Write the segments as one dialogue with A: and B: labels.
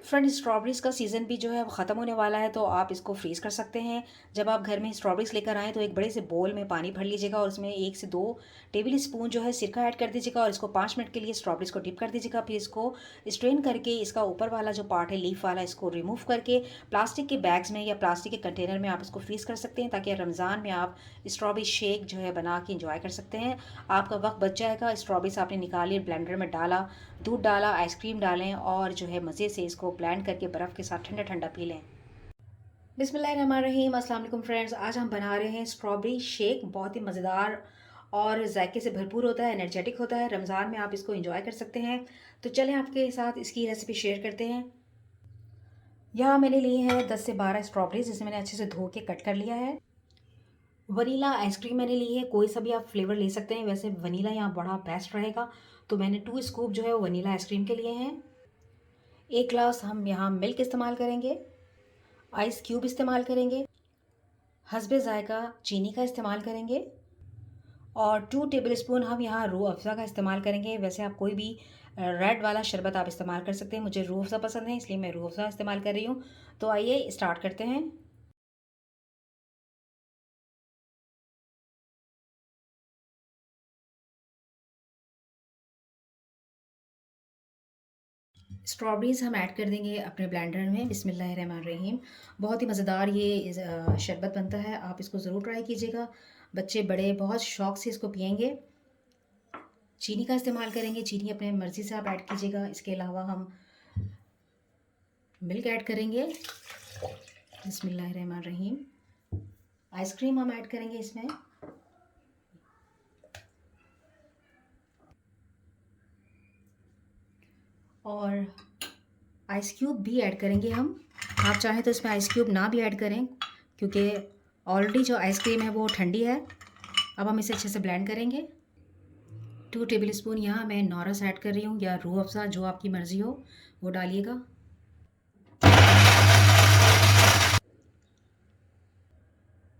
A: Friend strawberries का season भी जो है वो ख़त्म होने वाला है, तो आप इसको फ्रीज़ कर सकते हैं। जब आप घर में स्ट्रॉबेरीज़ लेकर आएँ तो एक बड़े से बोल में पानी भर लीजिएगा और उसमें 1 से 2 टेबल स्पून जो है सिरका ऐड कर दीजिएगा और इसको 5 मिनट के लिए स्ट्रॉबेरीज़ को डिप कर दीजिएगा। फिर इसको स्ट्रेन करके इसका ऊपर वाला जो पार्ट है लीफ वाला, इसको रिमूव करके प्लास्टिक के बैग्स में या प्लास्टिक के कंटेनर में आप इसको फ्रीज़ कर सकते हैं, ताकि रमज़ान में आप स्ट्रॉबेरी शेक जो है बना के इंजॉय कर सकते हैं। आपका वक्त बच जाएगा। स्ट्रॉबेरीज आपने निकाली, ब्लेंडर में डाला, दूध डाला, आइसक्रीम डालें और जो है मज़े से इसको ब्लेंड करके बर्फ़ के साथ ठंडा ठंडा पी लें। बिस्मिल्लाहिर्रहमानिर्रहीम, अस्सलाम वालेकुम फ्रेंड्स। आज हम बना रहे हैं स्ट्रॉबेरी शेक। बहुत ही मज़ेदार और जायके से भरपूर होता है, एनर्जेटिक होता है। रमज़ान में आप इसको एंजॉय कर सकते हैं। तो चलें आपके साथ इसकी रेसिपी शेयर करते हैं। यहाँ मैंने लिए हैं 10 से 12 स्ट्रॉबेरीज, जिसे मैंने अच्छे से धो के कट कर लिया है। वनीला आइसक्रीम मैंने ली है, कोई सा भी आप फ्लेवर ले सकते हैं, वैसे वनीला यहाँ बड़ा बेस्ट रहेगा। तो मैंने 2 स्कूप जो है वो वनीला आइसक्रीम के लिए हैं। 1 ग्लास हम यहाँ मिल्क इस्तेमाल करेंगे। आइस क्यूब इस्तेमाल करेंगे। हस्बे ज़ायक़ा चीनी का इस्तेमाल करेंगे और 2 टेबलस्पून हम यहाँ रूह अफ़ज़ा का इस्तेमाल करेंगे। वैसे आप कोई भी रेड वाला शरबत आप इस्तेमाल कर सकते हैं। मुझे रूह अफ़ज़ा पसंद है, इसलिए मैं रूह अफ़ज़ा इस्तेमाल कर रही हूँ। तो आइए स्टार्ट करते हैं। स्ट्रॉबेरीज़ हम ऐड कर देंगे अपने ब्लेंडर में। बिस्मिल्लाहिर्रहमानिर्रहीम। बहुत ही मज़ेदार ये शरबत बनता है, आप इसको ज़रूर ट्राई कीजिएगा। बच्चे बड़े बहुत शौक़ से इसको पियेंगे। चीनी का इस्तेमाल करेंगे, चीनी अपने मर्ज़ी से आप ऐड कीजिएगा। इसके अलावा हम मिल्क ऐड करेंगे। बिस्मिल्लाहिर्रहमानिर्रहीम। आइसक्रीम हम ऐड करेंगे इसमें। और आइस क्यूब भी ऐड करेंगे हम। आप चाहें तो इसमें आइस क्यूब ना भी ऐड करें, क्योंकि ऑलरेडी जो आइसक्रीम है वो ठंडी है। अब हम इसे अच्छे से ब्लेंड करेंगे। 2 टेबलस्पून यहाँ मैं नॉरस ऐड कर रही हूँ, या रूह अफ़ज़ा, जो आपकी मर्ज़ी हो वो डालिएगा।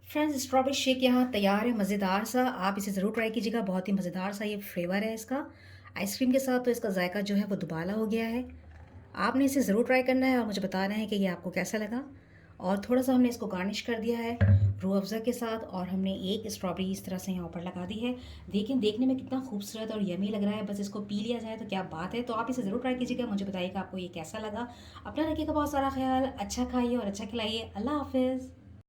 A: फ्रेंड्स, स्ट्रॉबेरी शेक यहाँ तैयार है, मज़ेदार सा। आप इसे ज़रूर ट्राई कीजिएगा, बहुत ही मज़ेदार सा ये फ्लेवर है इसका। आइसक्रीम के साथ तो इसका जायका जो है वो दुबाला हो गया है। आपने इसे ज़रूर ट्राई करना है और मुझे बताना है कि ये आपको कैसा लगा। और थोड़ा सा हमने इसको गार्निश कर दिया है रूह अफ़ज़ा के साथ, और हमने एक स्ट्रॉबेरी इस तरह से यहाँ ऊपर लगा दी है। देखें, देखने में कितना खूबसूरत और यमी लग रहा है। बस इसको पी लिया जाए तो क्या बात है। तो आप इसे ज़रूर ट्राई कीजिएगा, मुझे बताइएगा आपको ये कैसा लगा। अपना रखिएगा बहुत सारा ख्याल, अच्छा खाइए और अच्छा खिलाइए। अल्लाह हाफ़िज़।